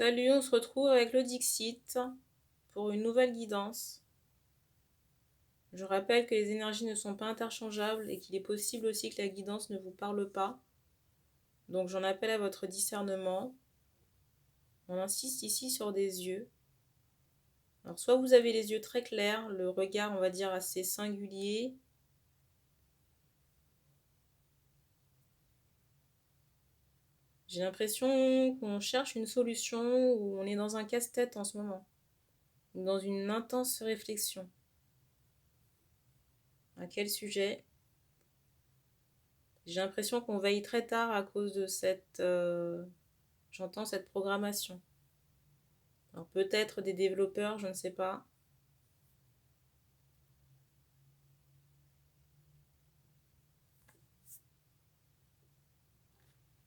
Salut, on se retrouve avec le Dixit pour une nouvelle guidance. Je rappelle que les énergies ne sont pas interchangeables et qu'il est possible aussi que la guidance ne vous parle pas. Donc j'en appelle à votre discernement. On insiste ici sur des yeux. Alors soit vous avez les yeux très clairs, le regard on va dire assez singulier. J'ai l'impression qu'on cherche une solution ou on est dans un casse-tête en ce moment. Ou dans une intense réflexion. À quel sujet ? J'ai l'impression qu'on veille très tard à cause de j'entends cette programmation. Alors peut-être des développeurs, je ne sais pas.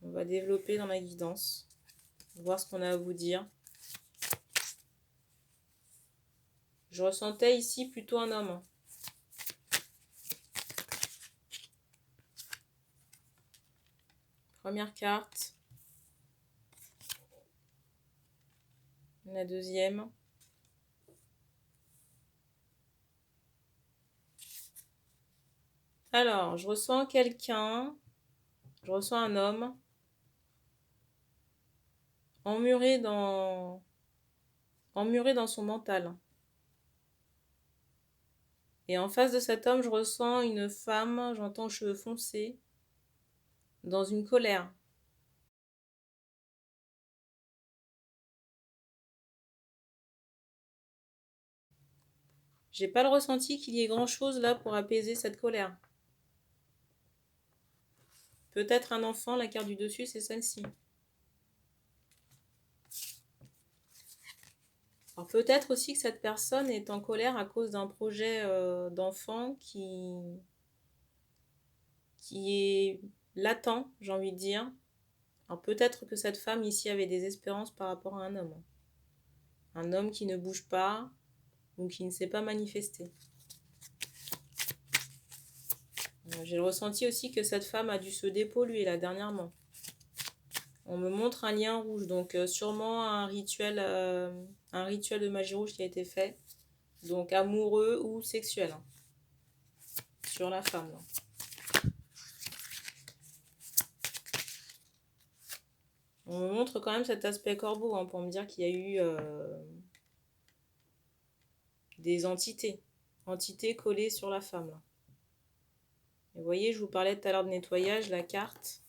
On va développer dans la guidance, voir ce qu'on a à vous dire. Je ressentais ici plutôt un homme. Première carte. La deuxième. Alors, je ressens quelqu'un, je ressens un homme emmuré dans son mental. Et en face de cet homme, je ressens une femme, j'entends cheveux foncés, dans une colère. J'ai pas le ressenti qu'il y ait grand chose là pour apaiser cette colère. Peut-être un enfant, la carte du dessus, c'est celle-ci. Alors peut-être aussi que cette personne est en colère à cause d'un projet d'enfant qui est latent, j'ai envie de dire. Alors peut-être que cette femme ici avait des espérances par rapport à un homme. Un homme qui ne bouge pas ou qui ne s'est pas manifesté. J'ai le ressenti aussi que cette femme a dû se dépolluer là dernièrement. On me montre un lien rouge, donc sûrement un rituel de magie rouge qui a été fait. Donc amoureux ou sexuel. Hein, sur la femme. Là. On me montre quand même cet aspect corbeau hein, pour me dire qu'il y a eu des entités collées sur la femme. Là. Et vous voyez, je vous parlais tout à l'heure de nettoyage, la carte,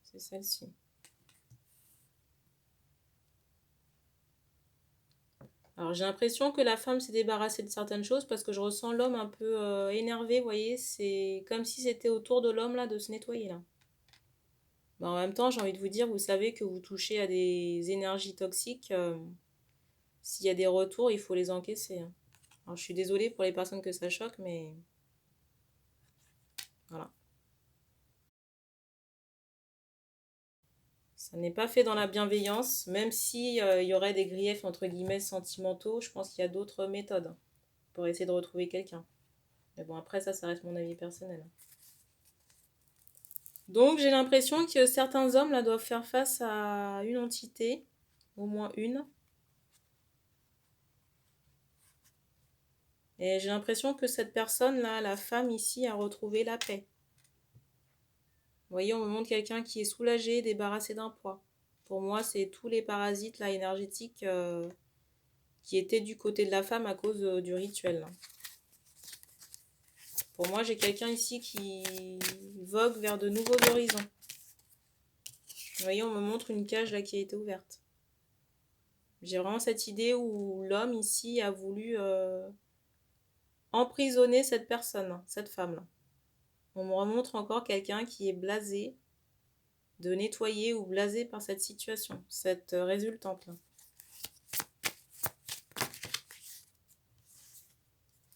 c'est celle-ci. Alors j'ai l'impression que la femme s'est débarrassée de certaines choses parce que je ressens l'homme un peu énervé, vous voyez, c'est comme si c'était au tour de l'homme là de se nettoyer là. Mais en même temps, j'ai envie de vous dire, vous savez que vous touchez à des énergies toxiques. S'il y a des retours, il faut les encaisser. Hein. Alors je suis désolée pour les personnes que ça choque, mais voilà. Ça n'est pas fait dans la bienveillance, même si il y aurait des griefs entre guillemets sentimentaux, je pense qu'il y a d'autres méthodes pour essayer de retrouver quelqu'un. Mais bon, après ça reste mon avis personnel. Donc j'ai l'impression que certains hommes là doivent faire face à une entité, au moins une. Et j'ai l'impression que cette personne là, la femme ici, a retrouvé la paix. Vous voyez, on me montre quelqu'un qui est soulagé, débarrassé d'un poids. Pour moi, c'est tous les parasites là énergétiques qui étaient du côté de la femme à cause du rituel. Là. Pour moi, j'ai quelqu'un ici qui vogue vers de nouveaux horizons. Vous voyez, on me montre une cage là qui a été ouverte. J'ai vraiment cette idée où l'homme ici a voulu emprisonner cette personne, cette femme-là. On me remontre encore quelqu'un qui est blasé de nettoyer ou blasé par cette situation, cette résultante-là.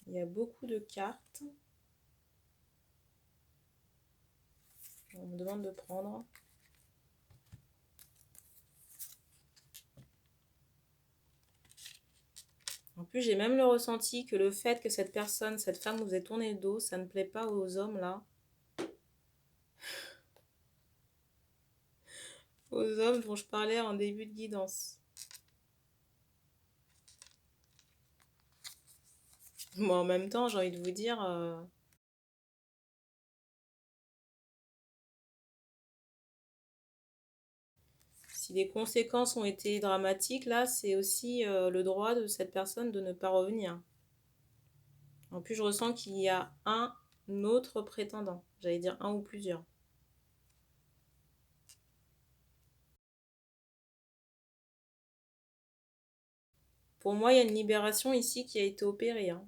Il y a beaucoup de cartes. On me demande de prendre. En plus, j'ai même le ressenti que le fait que cette personne, cette femme vous ait tourné le dos, ça ne plaît pas aux hommes là. aux hommes dont je parlais en début de guidance. Moi, en même temps, j'ai envie de vous dire... si les conséquences ont été dramatiques, là, c'est aussi le droit de cette personne de ne pas revenir. En plus, je ressens qu'il y a un autre prétendant. J'allais dire un ou plusieurs. Pour moi, il y a une libération ici qui a été opérée. Hein,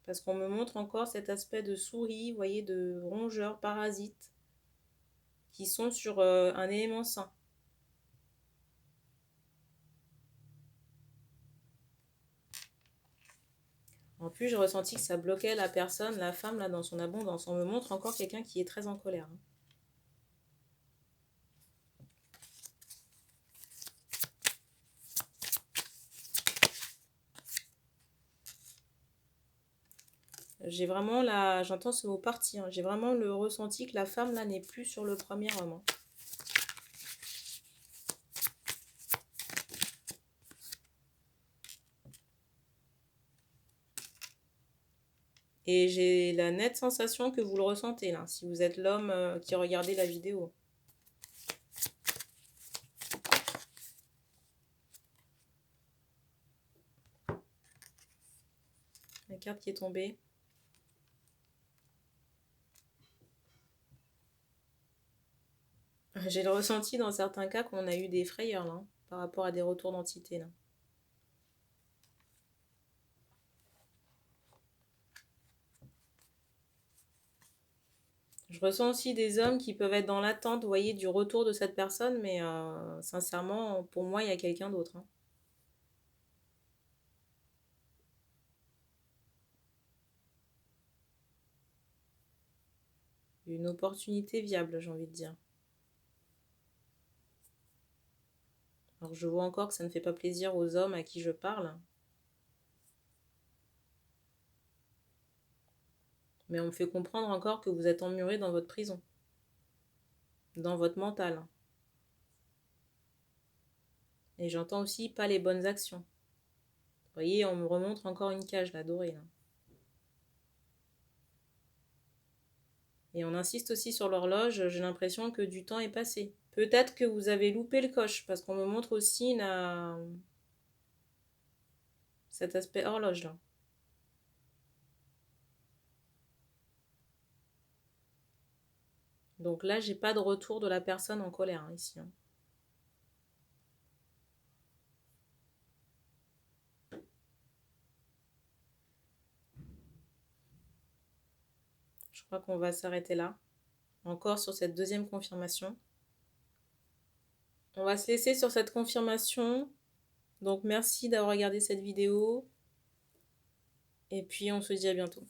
parce qu'on me montre encore cet aspect de souris, vous voyez, de rongeurs, parasites, qui sont sur un élément sain. En plus, j'ai ressenti que ça bloquait la personne, la femme, là, dans son abondance. On me montre encore quelqu'un qui est très en colère. Hein. J'ai vraiment la... J'entends ce mot parti. Hein. J'ai vraiment le ressenti que la femme, là, n'est plus sur le premier homme. Hein. Et j'ai la nette sensation que vous le ressentez, là, si vous êtes l'homme qui regardait la vidéo. La carte qui est tombée. J'ai le ressenti dans certains cas qu'on a eu des frayeurs, là, hein, par rapport à des retours d'entité, là. Je ressens aussi des hommes qui peuvent être dans l'attente, vous voyez, du retour de cette personne, mais sincèrement, pour moi, il y a quelqu'un d'autre. Hein. Une opportunité viable, j'ai envie de dire. Alors je vois encore que ça ne fait pas plaisir aux hommes à qui je parle. Mais on me fait comprendre encore que vous êtes emmuré dans votre prison. Dans votre mental. Et j'entends aussi pas les bonnes actions. Vous voyez, on me remontre encore une cage là, dorée. Là. Et on insiste aussi sur l'horloge, j'ai l'impression que du temps est passé. Peut-être que vous avez loupé le coche, parce qu'on me montre aussi cet aspect horloge là. Donc là, j'ai pas de retour de la personne en colère hein, ici. Hein. Je crois qu'on va s'arrêter là. Encore sur cette deuxième confirmation. On va se laisser sur cette confirmation. Donc merci d'avoir regardé cette vidéo. Et puis on se dit à bientôt.